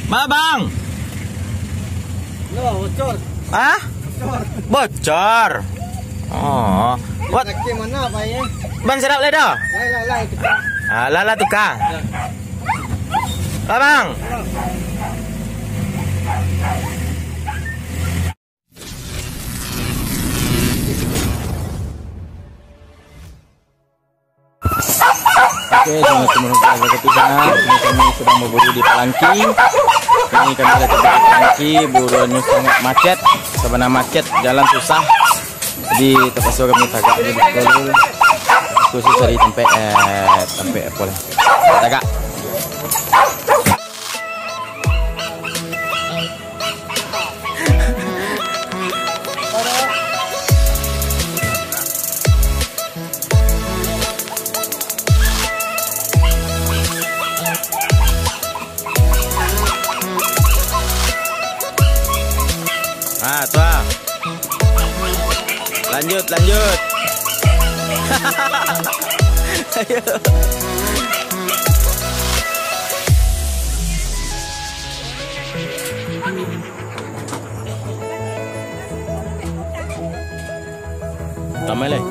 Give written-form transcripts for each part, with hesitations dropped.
Mana bang? Loh, bocor. Hah? Bocor. Oh. Buat Kaki mana Pak ya? ban serap le dah. Lah tukang. Lah tukang. Lah bang. Oke, teman-teman di sana, ini kami sedang berburu di Palangki. Ini kami lagi di Palangki, buruannya sangat macet, sebenarnya macet, jalan susah. Jadi terpaksa kami tagak di betul. Khusus dari tempat apa lah. Tagak. Tuah. Lanjut. Ayo. Tambah lagi.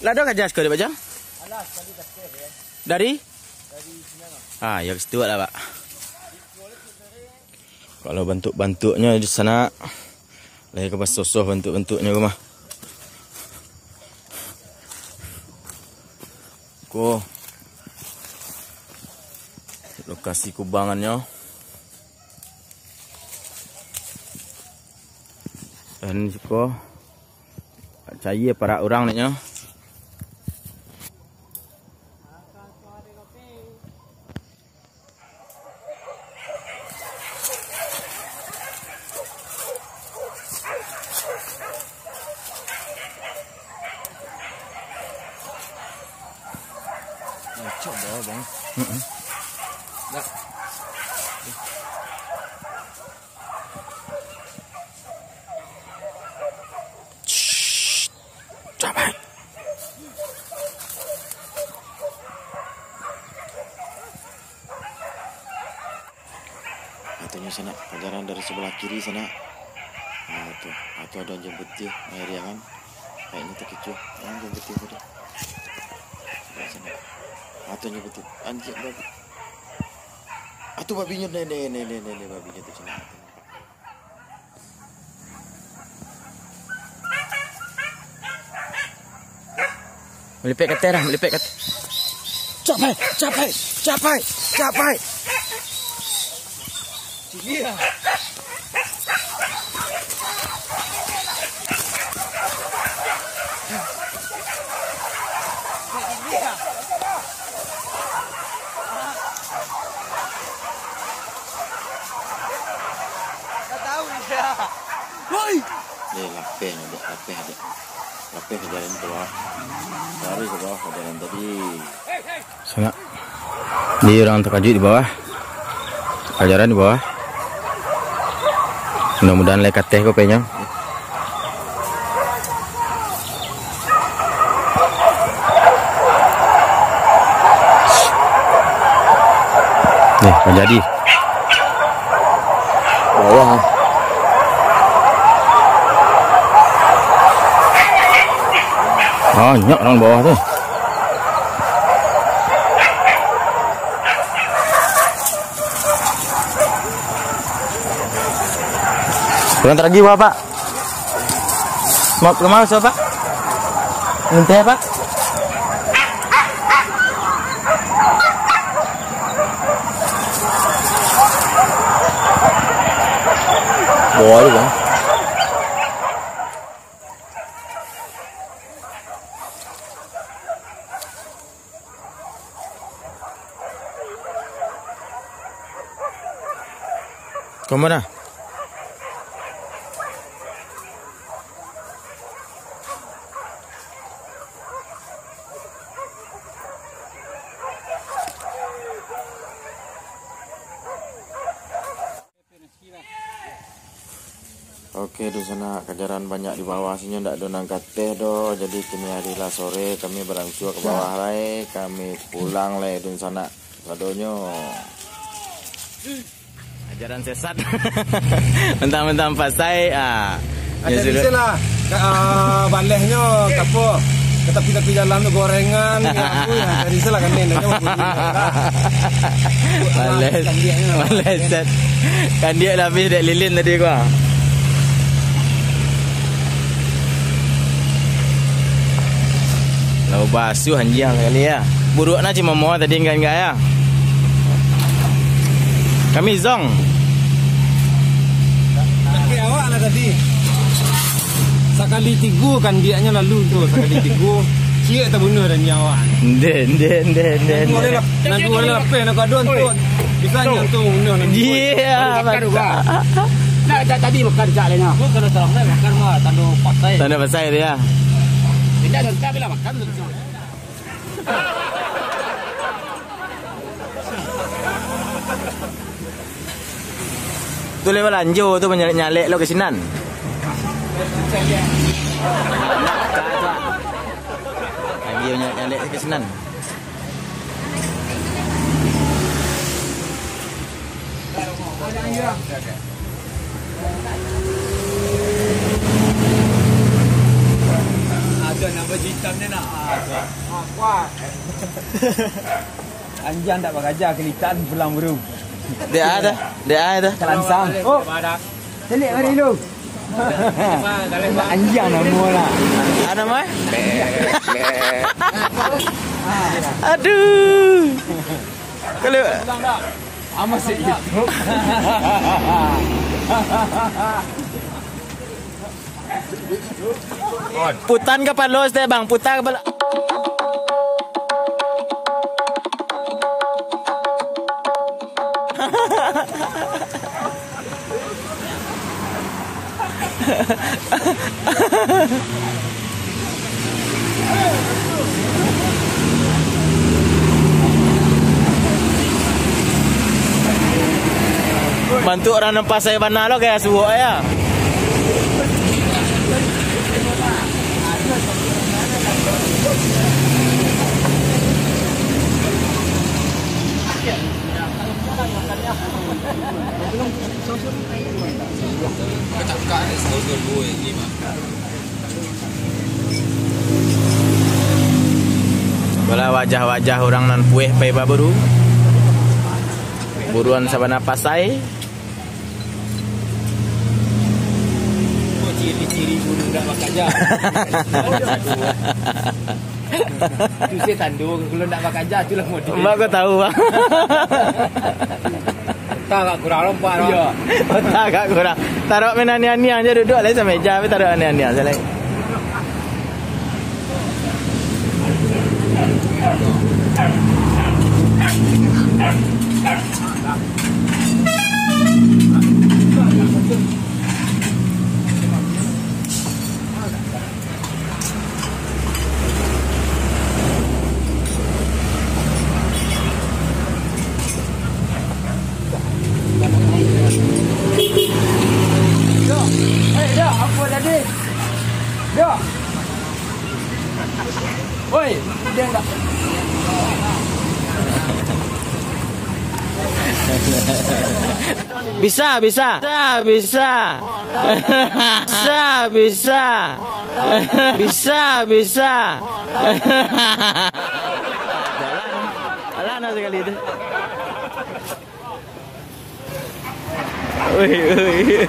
Lado kerja sekolah baca? Alas tadi kasih ya. Dari Sini. Ya ke situ lah, Pak. Kalau bentuk-bentuknya di sana lagi ke sosoh bentuk-bentuknya rumah. Lokasi kubangannya. Dan juga cahaya para orang ni nya. Coba bang. Nak. Capai. Katanya sana pajaran dari sebelah kiri sana. Nah itu, atau ada jemput dia, air ya kan? Kayaknya terkecoh, yang jemput dia tadi. Sana. Atau jemput dia, anjing babi. Atau babinya nenek babinya tu sana. Melipet kata dah, melipet kata. Capai. Dia. Woi. Ni lapeh ada. Lapeh ke jalan ke bawah. Lari ke bawah ke jalan tadi. Sana. Di orang terkajut di bawah. Ajaran di bawah. Mudah-mudahan lekat teh kopenya. Nih, kan jadi. Bawah. Banyak orang bawah tu. Kurang lagi apa, Pak? Mau ke mana, Pak? Nanti, Pak? Bawah tu, Bang. Kau mana? Oke, di sana kejaran banyak di bawah sini ndak ada nang teh do. Jadi kini hari lah sore kami berangsur ke bawah lai, kami pulang lai di sana. Sadonyo. Ajaran sesat. Mentang-mentang pasai Ada di sana balehnya kapur. Tepi-tepi jalan tu gorengan dari sana kan ni Males. Kan dia dah habis dek lilin tadi gua. Lau basuh anjing kali ya. Buruknya cuma mau tadi enggak ya. Kami zong. Kaki awak lah tadi. Sekali tiga kan dianya lalu tu. Sekali tiga. Cia tak bunuh dan nyawa. Den. Nanti boleh lapis nak kadon tu. Bisa yang tu bunuh nanti. Iya, betul. Nah, tadi makan jak lainnya. Aku kena terang makan mah tanda pasai. Tanda pasai dia. Tidak ada tak bila makan tu. Tu lewat lanjut tu nyalek lo ke sinan. Lagi nyalek ke sinan. Ada nama hitam ni nak. Kuat. Anjang tak bagaja kelitan pulang burung. Dia ada. Kelansang. Oh. Selik mari lu. Anjang nama lah. Ada mai? Aduh. Kalau Amas itu. putan ke palos deh bang, putar ke palos. Bantu orang nempas saya mana lo kayak suwo ya. Bola wajah-wajah orang nan pueh pai baru. Buruan sabana pasai. Ciri-ciri burung tak makan jak. Tu saya tandung kalau nak makan jak tu lah model. Mak kau tahu bang. Tak agak kurang lompat. Ya. Tak agak kurang. Taruh main anian-anian je duduk lah sama meja tapi taruh anian-anian selai. Bisa, bisa. Bisa, bisa. Bisa, bisa. Bisa, bisa. Jalan sekali itu. Wih, wih.